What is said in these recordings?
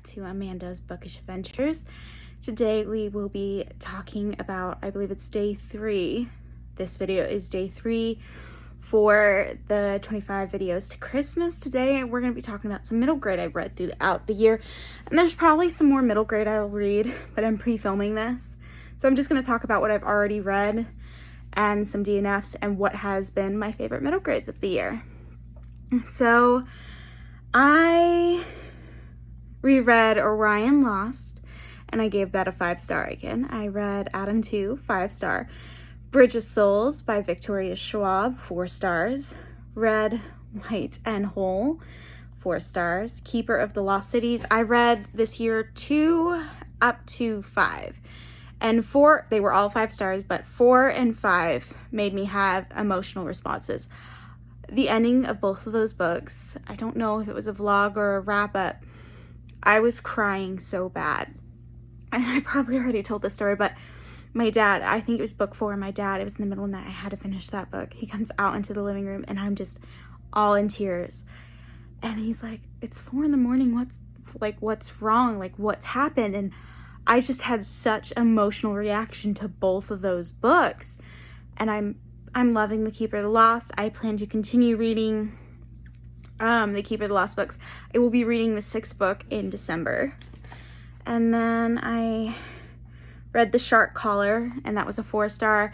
to Amanda's Bookish Adventures. Today we will be talking about, I believe it's day 3. This video is day 3 for the 25 videos to Christmas. Today we're going to be talking about some middle grade I've read throughout the year. And there's probably some more middle grade I'll read, but I'm pre-filming this. So I'm just going to talk about what I've already read and some DNFs and what has been my favorite middle grades of the year. So I reread Orion Lost, and I gave that a 5-star again. I read Adam 2, 5-star. Bridge of Souls by Victoria Schwab, 4 stars. Red, White, and Whole, 4 stars. Keeper of the Lost Cities. I read this year 2 up to 5. And 4, they were all 5 stars, but 4 and 5 made me have emotional responses. The ending of both of those books, I don't know if it was a vlog or a wrap-up, I was crying so bad. And I probably already told this story, but my dad, I think it was book 4, my dad, it was in the middle of the night, I had to finish that book. He comes out into the living room and I'm just all in tears. And he's like, it's 4 in the morning, what's wrong? Like, what's happened? And I just had such emotional reaction to both of those books. And I'm loving The Keeper of the Lost. I plan to continue reading The Keeper of the Lost books. I will be reading the 6th book in December. And then I read The Shark Collar, and that was a 4-star.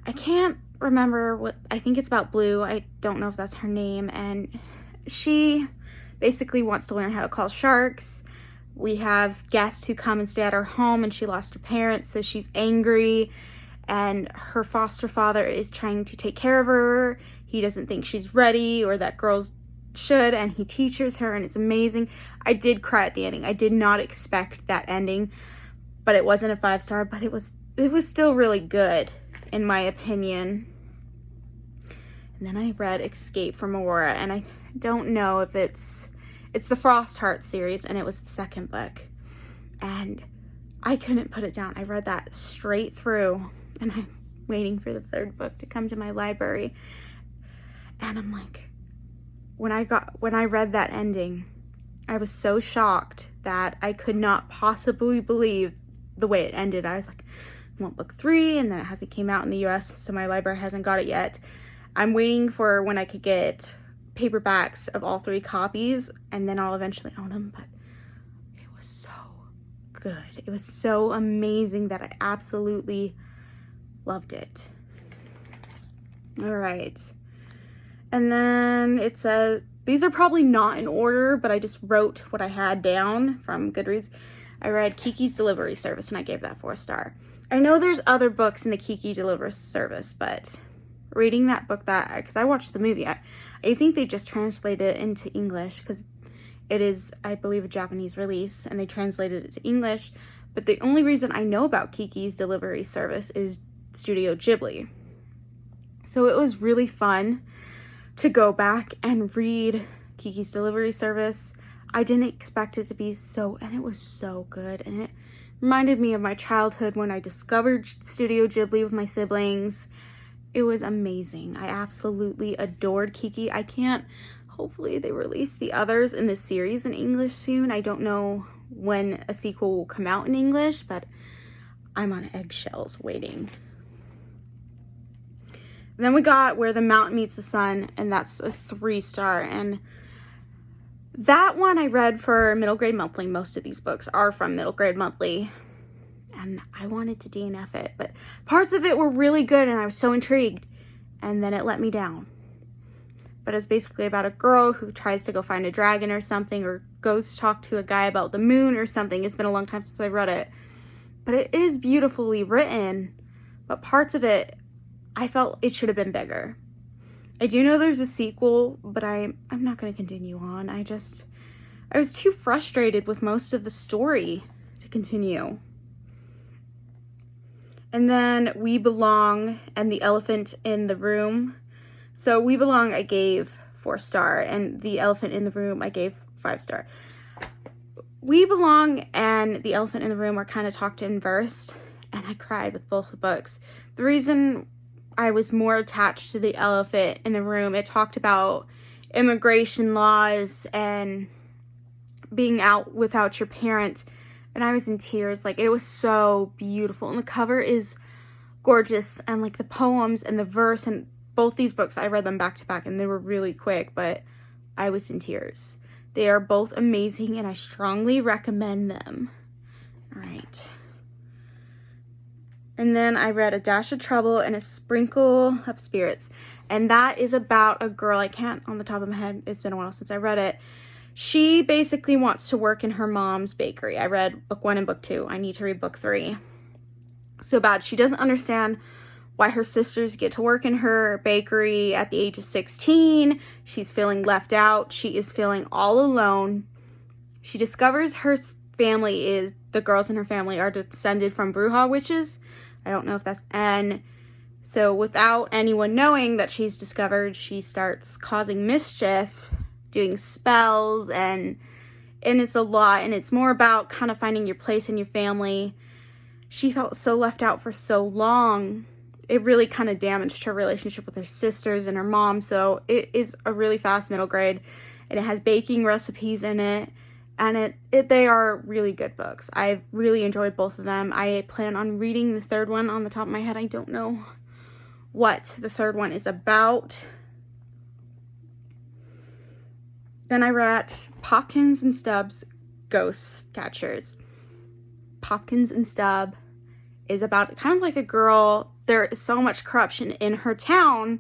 I can't remember what, I think it's about Blue. I don't know if that's her name. And she basically wants to learn how to call sharks. We have guests who come and stay at our home, and she lost her parents, so she's angry. And her foster father is trying to take care of her. He doesn't think she's ready or that girls should, and he teaches her, and it's amazing. I did cry at the ending. I did not expect that ending, but it wasn't a 5-star, but it was still really good, in my opinion. And then I read Escape from Aurora, and I don't know if it's the Frost Heart series, and it was the 2nd book. And I couldn't put it down. I read that straight through. And I'm waiting for the 3rd book to come to my library. And I'm like, when I read that ending, I was so shocked that I could not possibly believe the way it ended. I was like, I want book 3, and then it hasn't came out in the US, so my library hasn't got it yet. I'm waiting for when I could get paperbacks of all 3 copies, and then I'll eventually own them. But it was so good. It was so amazing that I absolutely loved it. All right. And then it says, these are probably not in order, but I just wrote what I had down from Goodreads. I read Kiki's Delivery Service, and I gave that 4-star. I know there's other books in the Kiki Delivery Service, but reading that book, because I watched the movie, I think they just translated it into English, because it is, I believe, a Japanese release, and they translated it to English. But the only reason I know about Kiki's Delivery Service is Studio Ghibli. So it was really fun to go back and read Kiki's Delivery Service. I didn't expect it to be so, and it was so good. And it reminded me of my childhood when I discovered Studio Ghibli with my siblings. It was amazing. I absolutely adored Kiki. Hopefully they release the others in this series in English soon. I don't know when a sequel will come out in English, but I'm on eggshells waiting. And then we got Where the Mountain Meets the Sun, and that's a 3-star. And that one I read for Middle Grade Monthly. Most of these books are from Middle Grade Monthly. And I wanted to DNF it, but parts of it were really good, and I was so intrigued. And then it let me down. But it's basically about a girl who tries to go find a dragon or something, or goes to talk to a guy about the moon or something. It's been a long time since I read it. But it is beautifully written, but parts of it, I felt it should have been bigger. I do know there's a sequel, but I'm not going to continue on. I was too frustrated with most of the story to continue. And then We Belong and The Elephant in the Room. So We Belong I gave 4-star, and The Elephant in the Room I gave 5-star. We Belong and The Elephant in the Room are kind of talked in verse, and I cried with both the books. The reason I was more attached to The Elephant in the Room, it talked about immigration laws and being out without your parent, and I was in tears. Like, it was so beautiful, and the cover is gorgeous, and like the poems and the verse, and both these books, I read them back to back, and they were really quick, but I was in tears. They are both amazing, and I strongly recommend them. All right. And then I read A Dash of Trouble and A Sprinkle of Spirits. And that is about a girl, I can't on the top of my head, it's been a while since I read it. She basically wants to work in her mom's bakery. I read book 1 and book 2. I need to read book 3. So bad. She doesn't understand why her sisters get to work in her bakery at the age of 16. She's feeling left out. She is feeling all alone. She discovers her family is, the girls in her family are descended from Bruja witches. I don't know if that's, and so without anyone knowing that she's discovered, she starts causing mischief, doing spells, and it's a lot, and it's more about kind of finding your place in your family. She felt so left out for so long. It really kind of damaged her relationship with her sisters and her mom. So it is a really fast middle grade, and it has baking recipes in it, and they are really good books. I've really enjoyed both of them. I plan on reading the third one. On the top of my head, I don't know what the third one is about. Then I read Popkins and Stubs, Ghost Catchers. Popkins and Stub is about kind of like a girl. There is so much corruption in her town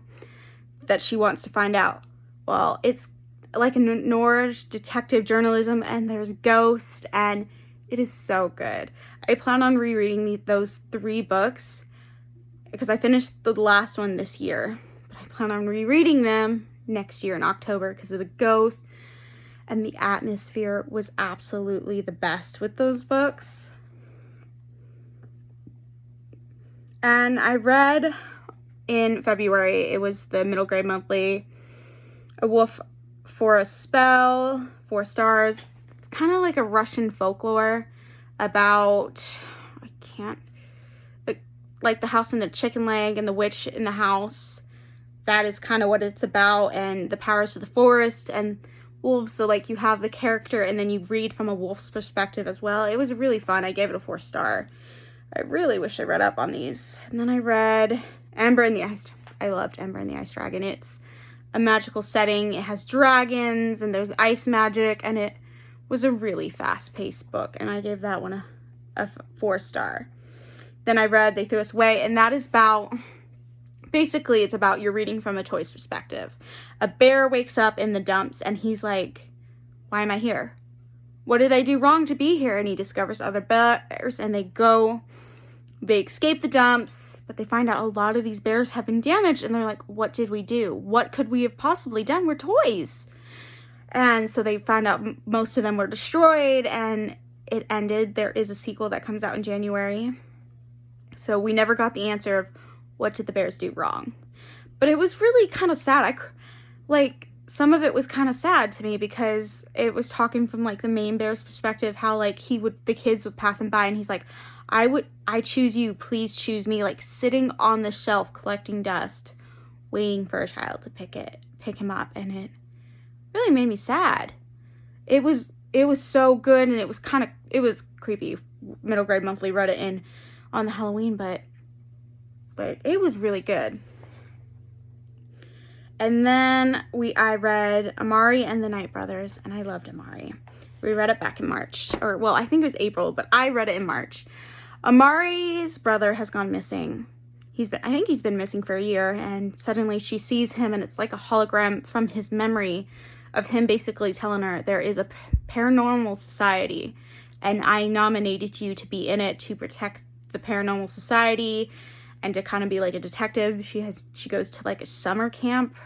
that she wants to find out. Well, it's like a Norse detective journalism, and there's ghosts, and it is so good. I plan on rereading those 3 books because I finished the last one this year, but I plan on rereading them next year in October because of the ghosts, and the atmosphere was absolutely the best with those books. And I read in February, it was the middle grade monthly, A Wolf for a Spell, 4 stars. It's kind of like a Russian folklore about, like the house and the chicken leg and the witch in the house. That is kind of what it's about, and the powers of the forest and wolves. So like you have the character and then you read from a wolf's perspective as well. It was really fun. I gave it a 4 star. I really wish I read up on these. And then I read Ember and the Ice. I loved Ember and the Ice Dragon. It's a magical setting. It has dragons and there's ice magic, and it was a really fast-paced book, and I gave that one a 4 star. Then I read They Threw Us Away, and that is about, basically it's about you're reading from a toy's perspective. A bear wakes up in the dumps and he's like, why am I here? What did I do wrong to be here? And he discovers other bears, and they escape the dumps, but they find out a lot of these bears have been damaged, and they're like, what did we do? What could we have possibly done? We're toys. And so they found out most of them were destroyed, and it ended. There is a sequel that comes out in January. So we never got the answer of what did the bears do wrong. But it was really kind of sad. Some of it was kind of sad to me because it was talking from like the main bear's perspective, how like the kids would pass him by and he's like, I choose you, please choose me, like sitting on the shelf collecting dust, waiting for a child to pick him up, and it really made me sad. It was so good, and it was creepy. Middle grade monthly read it on the Halloween, but it was really good. And then I read Amari and the Night Brothers, and I loved Amari. We read it back in March, I think it was April, but I read it in March. Amari's brother has gone missing. I think he's been missing for a year, and suddenly she sees him, and it's like a hologram from his memory of him basically telling her there is a paranormal society, and I nominated you to be in it to protect the paranormal society and to kind of be like a detective. She goes to like a summer camp,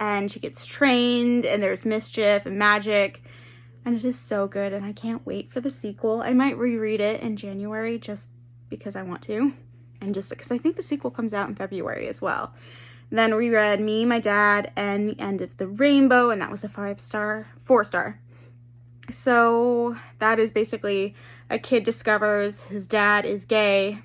and she gets trained, and there's mischief and magic. And it is so good, and I can't wait for the sequel. I might reread it in January just because I want to, and just because I think the sequel comes out in February as well. Then we read Me, My Dad, and The End of the Rainbow, and that was a 4 star. So that is basically a kid discovers his dad is gay,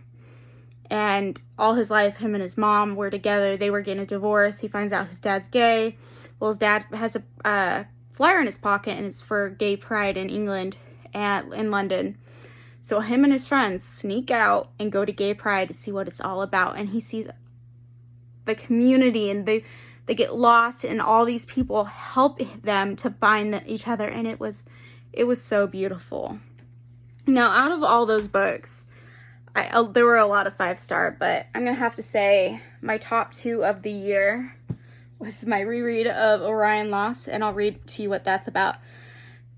and all his life him and his mom were together. They were getting a divorce. He finds out his dad's gay. Well, his dad has a flyer in his pocket, and it's for Gay Pride in England and in London. So him and his friends sneak out and go to Gay Pride to see what it's all about. And he sees the community, and they get lost, and all these people help them to find each other. And it was so beautiful. Now, out of all those books, there were a lot of 5-star, but I'm going to have to say my top 2 of the year was my reread of Orion Lost, and I'll read to you what that's about.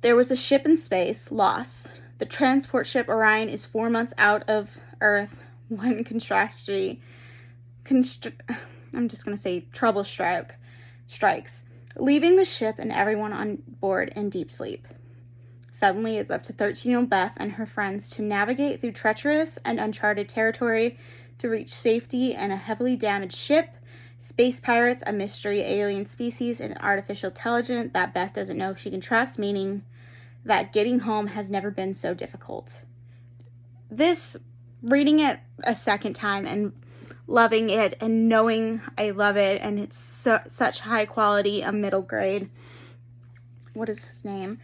There was a ship in space, lost. The transport ship Orion is 4 months out of Earth when trouble strikes, leaving the ship and everyone on board in deep sleep. Suddenly, it's up to 13-year-old Beth and her friends to navigate through treacherous and uncharted territory to reach safety in a heavily damaged ship, space pirates, a mystery alien species, and artificial intelligence that Beth doesn't know if she can trust, meaning that getting home has never been so difficult. Reading it a second time and loving it and knowing I love it, and it's such high quality, a middle grade. What is his name?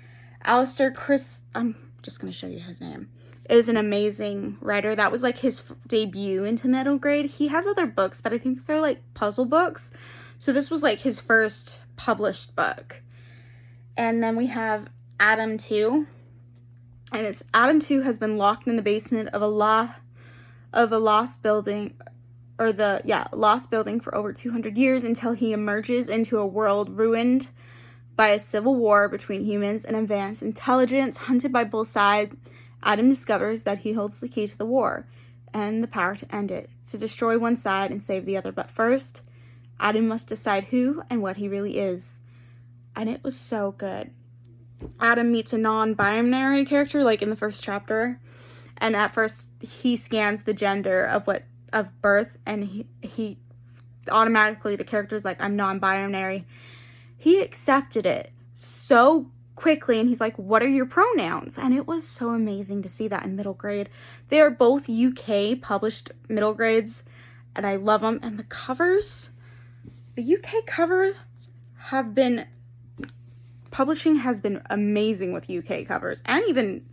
Alistair Chris, I'm just going to show you his name, is an amazing writer. That was like his debut into middle grade. He has other books, but I think they're like puzzle books. So this was like his first published book. And then we have Adam 2. And Adam 2 has been locked in the basement of a lost building, lost building for over 200 years until he emerges into a world ruined by a civil war between humans and advanced intelligence. Hunted by both sides, Adam discovers that he holds the key to the war and the power to end it, to destroy one side and save the other. But first, Adam must decide who and what he really is. And it was so good. Adam meets a non-binary character, like in the first chapter. And at first, he scans the gender of birth, and he automatically, the character's like, I'm non-binary. He accepted it so quickly, and he's like, what are your pronouns? And it was so amazing to see that in middle grade. They are both UK published middle grades, and I love them. And the covers, the UK covers publishing has been amazing with UK covers, and even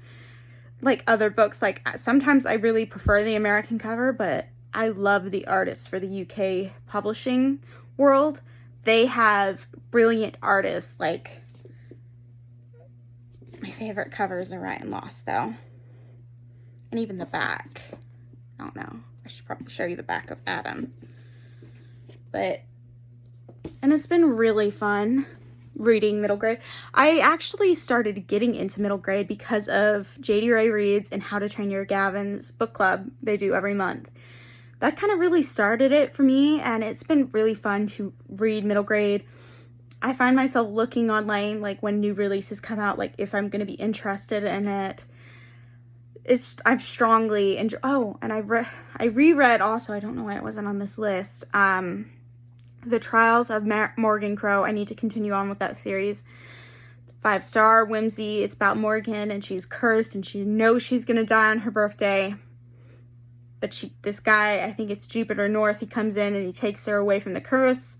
like other books. Like sometimes I really prefer the American cover, but I love the artists for the UK publishing world. They have brilliant artists. Like, my favorite cover is Orion Lost, though. And even the back. I don't know. I should probably show you the back of Adam. And it's been really fun reading middle grade. I actually started getting into middle grade because of J.D. Ray Reads and How to Train Your Gavin's book club they do every month. That kind of really started it for me, and it's been really fun to read middle grade. I find myself looking online, like when new releases come out, like if I'm going to be interested in it. I've strongly enjoyed. Oh, and I reread also, I don't know why it wasn't on this list, The Trials of Morgan Crowe. I need to continue on with that series. 5-star, whimsy. It's about Morgan, and she's cursed, and she knows she's going to die on her birthday. But this guy, I think it's Jupiter North, he comes in and he takes her away from the curse.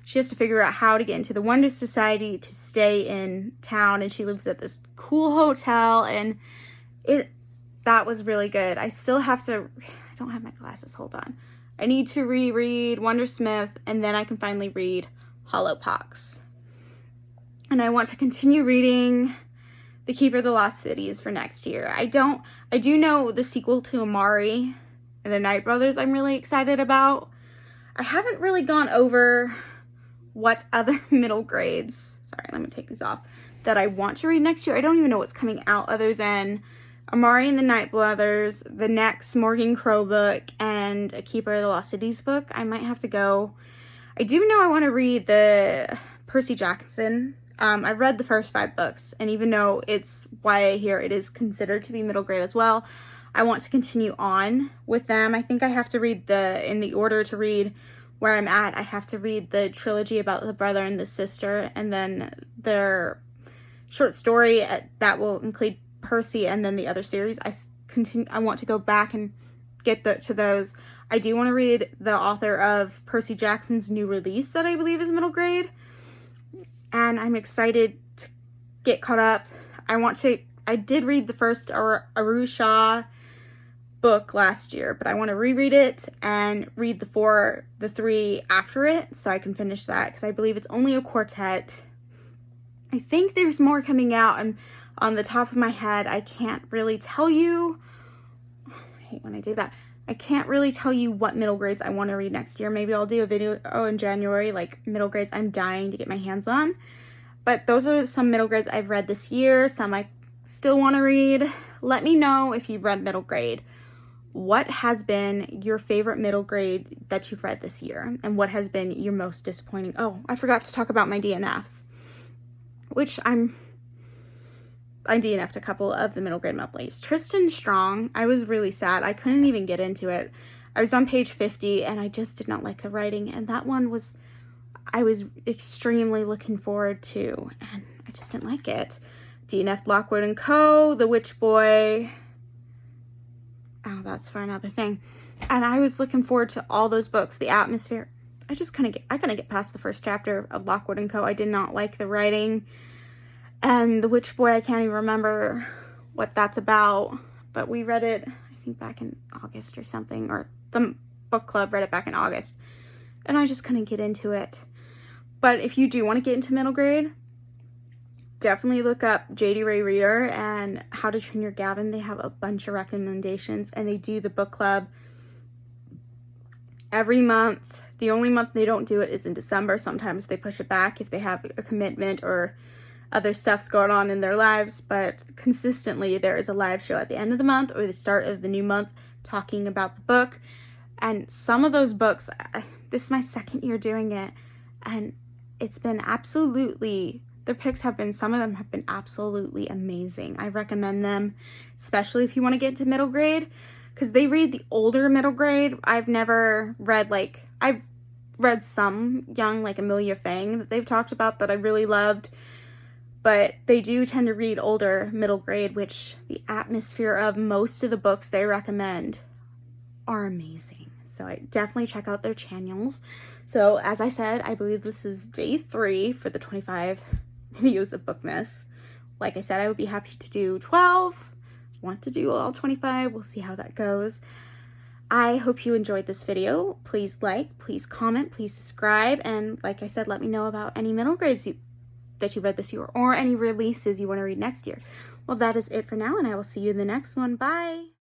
She has to figure out how to get into the Wonder Society to stay in town, and she lives at this cool hotel, and that was really good. I still have to, I don't have my glasses, hold on. I need to reread Wondersmith, and then I can finally read Hollowpox. And I want to continue reading The Keeper of the Lost Cities for next year. I do know the sequel to Amari and the Night Brothers I'm really excited about. I haven't really gone over what other middle grades, sorry, let me take these off, that I want to read next year. I don't even know what's coming out other than Amari and the Night Brothers, the next Morgan Crowe book, and a Keeper of the Lost Cities book. I might have to go. I do know I want to read the Percy Jackson. I've read the first 5 books, and even though it's YA here, it is considered to be middle grade as well. I want to continue on with them. I think I have to read in the order to read where I'm at, I have to read the trilogy about the brother and the sister, and then their short story that will include Percy, and then the other series. I want to go back and get to those. I do want to read the author of Percy Jackson's new release that I believe is middle grade, and I'm excited get caught up. I did read the first Arusha book last year, but I want to reread it and read the three after it so I can finish that, because I believe it's only a quartet. I think there's more coming out, and on the top of my head, I can't really tell you. I hate when I do that. I can't really tell you what middle grades I want to read next year. Maybe I'll do a video in January, like middle grades I'm dying to get my hands on. But those are some middle grades I've read this year, some I still want to read. Let me know if you've read middle grade. What has been your favorite middle grade that you've read this year? And what has been your most disappointing? Oh, I forgot to talk about my DNFs, which I DNF'd a couple of the middle grade monthlies. Tristan Strong, I was really sad. I couldn't even get into it. I was on page 50 and I just did not like the writing. And that one I was extremely looking forward to, and I just didn't like it. DNF'd Blackwood and Crowe, The Witch Boy. Oh, that's for another thing. And I was looking forward to all those books. The Atmosphere. I couldn't get past the first chapter of Blackwood and Crowe. I did not like the writing. And The Witch Boy, I can't even remember what that's about. But we read it, I think, back in August or something. Or the book club read it back in August. And I just couldn't get into it. But if you do want to get into middle grade, definitely look up J.D. Ray Reader and How to Train Your Gavin. They have a bunch of recommendations, and they do the book club every month. The only month they don't do it is in December. Sometimes they push it back if they have a commitment or other stuff's going on in their lives, but consistently there is a live show at the end of the month or the start of the new month talking about the book. And some of those books, this is my second year doing it, and it's been absolutely, their picks have been, some of them have been absolutely amazing. I recommend them, especially if you want to get into middle grade, because they read the older middle grade. I've never read, I've read some young, like Amelia Fang, that they've talked about that I really loved, but they do tend to read older middle grade, which the atmosphere of most of the books they recommend are amazing. So I definitely check out their channels. So as I said, I believe this is day 3 for the 25 videos of Bookmas. Like I said, I would be happy to do 12. Want to do all 25. We'll see how that goes. I hope you enjoyed this video. Please like, please comment, please subscribe, and like I said, let me know about any middle grades that you read this year or any releases you want to read next year. Well, that is it for now, and I will see you in the next one. Bye!